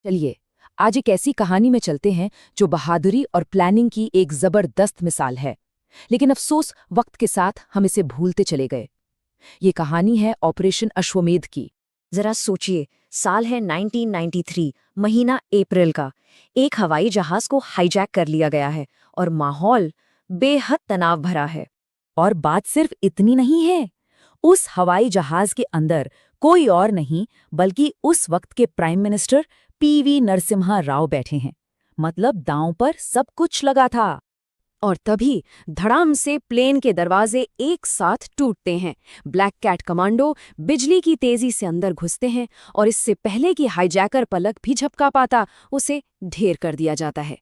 चलिए आज एक ऐसी कहानी में चलते हैं जो बहादुरी और प्लानिंग की एक जबरदस्त मिसाल है। लेकिन अफसोस वक्त के साथ हम इसे भूलते चले गए। ये कहानी है ऑपरेशन अश्वमेध की। जरा सोचिए, साल है 1993, महीना अप्रैल का। एक हवाई जहाज को हाईजैक कर लिया गया है और माहौल बेहद तनाव भरा है। और बात सिर्फ इतनी नहीं है, उस हवाई जहाज के अंदर कोई और नहीं बल्कि उस वक्त के prime minister PV Narasimha Rao बैठे हैं। मतलब दांव पर सब कुछ लगा था। और तभी धड़ाम से प्लेन के दरवाजे एक साथ टूटते हैं। ब्लैक कैट कमांडो बिजली की तेजी से अंदर घुसते हैं और इससे पहले कि हाईजैकर पलक भी झपका पाता, उसे ढेर कर दिया जाता है।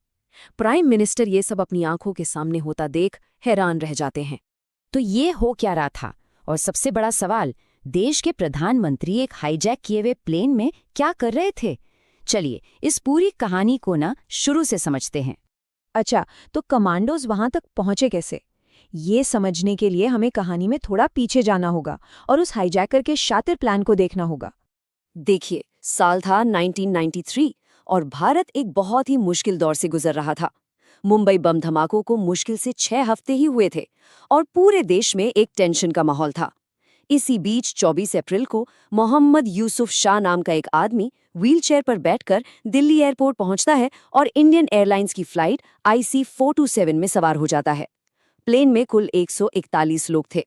प्राइम मिनिस्टर ये सब अपनी आंखों के सामने होता देख हैरान रह जाते हैं। तो ये हो क्या रहा था? और सबसे बड़ा सवाल, देश के प्रधानमंत्री एक हाईजैक किए हुए प्लेन में क्या कर रहे थे? चलिए इस पूरी कहानी को शुरू से समझते हैं। अच्छा, तो कमांडोज वहां तक पहुंचे कैसे? ये समझने के लिए हमें कहानी में थोड़ा पीछे जाना होगा और उस हाईजैकर के शातिर प्लान को देखना होगा। देखिए, साल था 1993 और भारत एक बहुत ही मुश्किल दौर से गुजर रहा था। मुंबई बम धमाकों को मुश्किल से 6 हफ्ते ही हुए थे और पूरे देश में एक टेंशन का माहौल था। इसी बीच 24 अप्रैल को मोहम्मद यूसुफ शाह नाम का एक आदमी व्हीलचेयर पर बैठकर दिल्ली एयरपोर्ट पहुंचता है और इंडियन एयरलाइंस की फ्लाइट IC427 में सवार हो जाता है। प्लेन में कुल 141 लोग थे।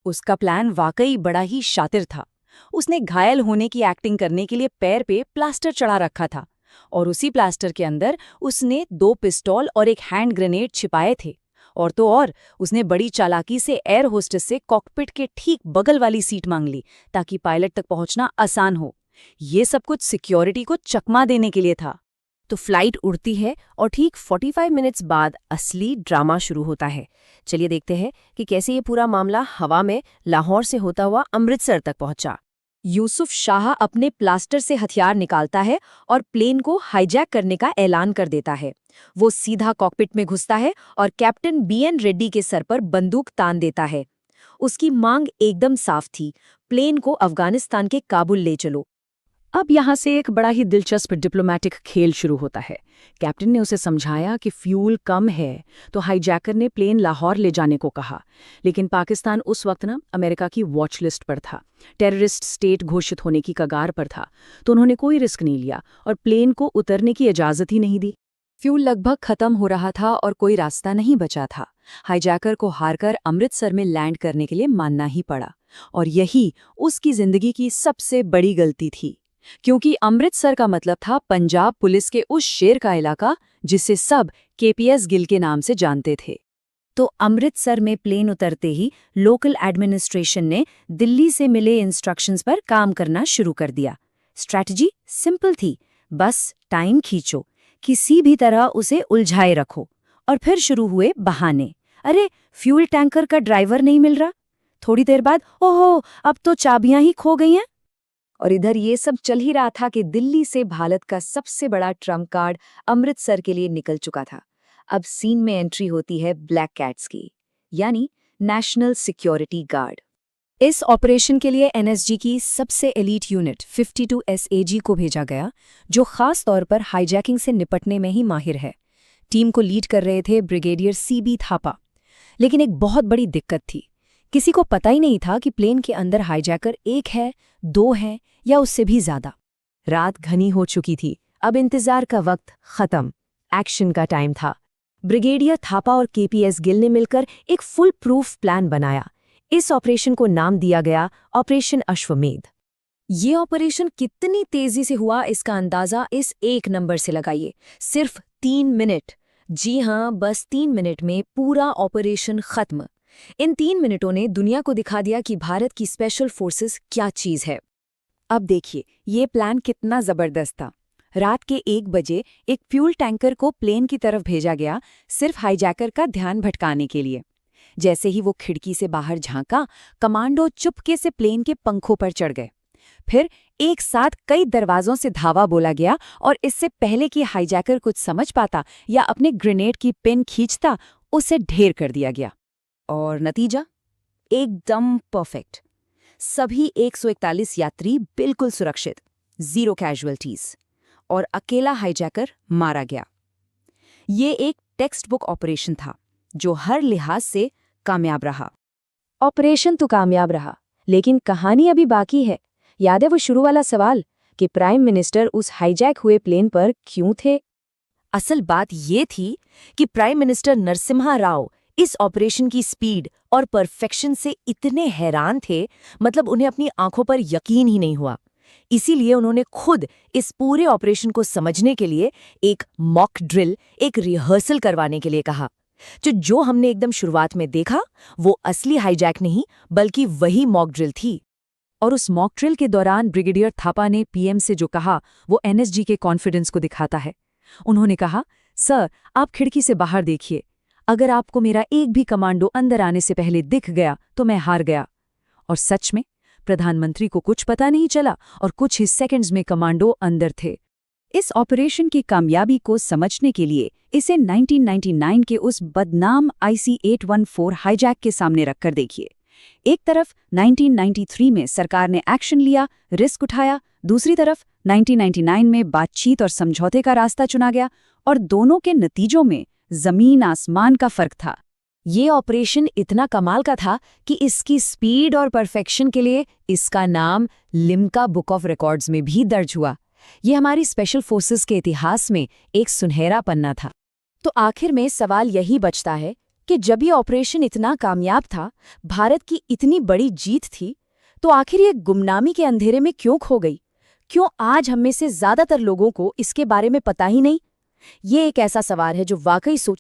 उसका प्लान वाकई बड़ा ही शातिर था। उसने घायल होने की एक्टिंग करने के लिए पैर पे प्लास्टर चढ़ा रखा था और उसी प्लास्टर के अंदर उसने 2 पिस्तौल और एक हैंड ग्रेनेड छिपाए थे। और तो और उसने बड़ी चालाकी से एयर होस्टेस से कॉकपिट के ठीक बगल वाली सीट मांग ली ताकि पायलट तक पहुंचना आसान हो। ये सब कुछ सिक्योरिटी को चकमा देने के लिए था। तो फ्लाइट उड़ती है और ठीक 45 मिनट्स बाद असली ड्रामा शुरू होता है। चलिए देखते हैं कि कैसे ये पूरा मामला हवा में लाहौर से होता हुआ अमृतसर तक पहुंचा। यूसुफ शाह अपने प्लास्टर से हथियार निकालता है और प्लेन को हाईजैक करने का ऐलान कर देता है। वो सीधा कॉकपिट में घुसता है और कैप्टन BN रेड्डी के सर पर बंदूक तान देता है। उसकी मांग एकदम साफ थी, प्लेन को अफगानिस्तान के काबुल ले चलो। अब यहाँ से एक बड़ा ही दिलचस्प डिप्लोमैटिक खेल शुरू होता है। कैप्टन ने उसे समझाया कि फ्यूल कम है, तो हाईजैकर ने प्लेन लाहौर ले जाने को कहा। लेकिन पाकिस्तान उस वक्त अमेरिका की वॉच लिस्ट पर था, टेररिस्ट स्टेट घोषित होने की कगार पर था, तो उन्होंने कोई रिस्क नहीं लिया और प्लेन को उतरने की इजाज़त ही नहीं दी। फ्यूल लगभग खत्म हो रहा था और कोई रास्ता नहीं बचा था। हाईजैकर को हारकर अमृतसर में लैंड करने के लिए मानना ही पड़ा। और यही उसकी जिंदगी की सबसे बड़ी गलती थी, क्योंकि अमृतसर का मतलब था पंजाब पुलिस के उस शेर का इलाका जिसे सब KPS गिल के नाम से जानते थे। तो अमृतसर में प्लेन उतरते ही लोकल एडमिनिस्ट्रेशन ने दिल्ली से मिले इंस्ट्रक्शंस पर काम करना शुरू कर दिया। स्ट्रैटेजी सिंपल थी, बस टाइम खींचो, किसी भी तरह उसे उलझाए रखो। और फिर शुरू हुए बहाने। अरे, फ्यूल टैंकर का ड्राइवर नहीं मिल रहा। थोड़ी देर बाद, ओहो, अब तो चाबियां ही खो गई हैं। और इधर ये सब चल ही रहा था कि दिल्ली से भारत का सबसे बड़ा ट्रम्प कार्ड अमृतसर के लिए निकल चुका था। अब सीन में एंट्री होती है ब्लैक कैट्स की, यानी नेशनल सिक्योरिटी गार्ड। इस ऑपरेशन के लिए NSG की सबसे एलीट यूनिट 52 SAG को भेजा गया, जो खास तौर पर हाईजैकिंग से निपटने में ही माहिर है। टीम को लीड कर रहे थे ब्रिगेडियर CB थापा। लेकिन एक बहुत बड़ी दिक्कत थी, किसी को पता ही नहीं था कि प्लेन के अंदर हाईजैकर 1 है, 2 है या उससे भी ज्यादा। रात घनी हो चुकी थी, अब इंतजार का वक्त खत्म, एक्शन का टाइम था। ब्रिगेडियर थापा और KPS गिल ने मिलकर एक फुल प्रूफ प्लान बनाया। इस ऑपरेशन को नाम दिया गया ऑपरेशन अश्वमेध। ये ऑपरेशन कितनी तेजी से हुआ, इसका अंदाजा इस एक नंबर से लगाइए, सिर्फ 3 मिनट। जी हाँ, बस 3 मिनट में पूरा ऑपरेशन खत्म। इन 3 मिनटों ने दुनिया को दिखा दिया कि भारत की स्पेशल फोर्सेस क्या चीज है। अब देखिए ये प्लान कितना जबरदस्त था। रात के 1 बजे एक फ्यूल टैंकर को प्लेन की तरफ भेजा गया, सिर्फ हाईजैकर का ध्यान भटकाने के लिए। जैसे ही वो खिड़की से बाहर झांका, कमांडो चुपके से प्लेन के पंखों पर चढ़ गए। फिर एक साथ कई दरवाजों से धावा बोला गया और इससे पहले कि हाईजैकर कुछ समझ पाता या अपने ग्रेनेड की पिन खींचता, उसे ढेर कर दिया गया। और नतीजा एकदम परफेक्ट। सभी 141 यात्री बिल्कुल सुरक्षित, 0 कैजुअल्टीज। और अकेला हाईजैकर मारा गया। ये एक टेक्स्ट बुक ऑपरेशन था जो हर लिहाज से कामयाब रहा। ऑपरेशन तो कामयाब रहा, लेकिन कहानी अभी बाकी है। याद है वो शुरू वाला सवाल कि प्राइम मिनिस्टर उस हाईजैक हुए प्लेन पर क्यों थे? असल बात ये थी कि प्राइम मिनिस्टर नरसिम्हा राव इस ऑपरेशन की स्पीड और परफेक्शन से इतने हैरान थे, मतलब उन्हें अपनी आंखों पर यकीन ही नहीं हुआ। इसीलिए उन्होंने खुद इस पूरे ऑपरेशन को समझने के लिए एक मॉक ड्रिल, एक रिहर्सल करवाने के लिए कहा। जो हमने एकदम शुरुआत में देखा वो असली हाईजैक नहीं बल्कि वही मॉक ड्रिल थी। और उस मॉक ड्रिल के दौरान ब्रिगेडियर थापा ने पीएम से जो कहा वो एनएसजी के कॉन्फिडेंस को दिखाता है। उन्होंने कहा, सर आप खिड़की से बाहर देखिए, अगर आपको मेरा एक भी कमांडो अंदर आने से पहले दिख गया तो मैं हार गया। और सच में प्रधानमंत्री को कुछ पता नहीं चला और कुछ ही सेकंड्स में कमांडो अंदर थे। इस ऑपरेशन की कामयाबी को समझने के लिए इसे 1999 के उस बदनाम IC-814 हाईजैक के सामने रखकर देखिए। एक तरफ 1993 में सरकार ने एक्शन लिया, रिस्क उठाया, दूसरी तरफ 1999 में बातचीत और समझौते का रास्ता चुना गया, और दोनों के नतीजों में जमीन आसमान का फर्क था। ये ऑपरेशन इतना कमाल का था कि इसकी स्पीड और परफेक्शन के लिए इसका नाम लिम्का बुक ऑफ रिकॉर्ड्स में भी दर्ज हुआ। ये हमारी स्पेशल फोर्सेस के इतिहास में एक सुनहरा पन्ना था। तो आखिर में सवाल यही बचता है कि जब ये ऑपरेशन इतना कामयाब था, भारत की इतनी बड़ी जीत थी, तो आखिर ये गुमनामी के अंधेरे में क्यों खो गई? क्यों आज हम में से ज्यादातर लोगों को इसके बारे में पता ही नहीं? ये एक ऐसा सवाल है जो वाकई सोच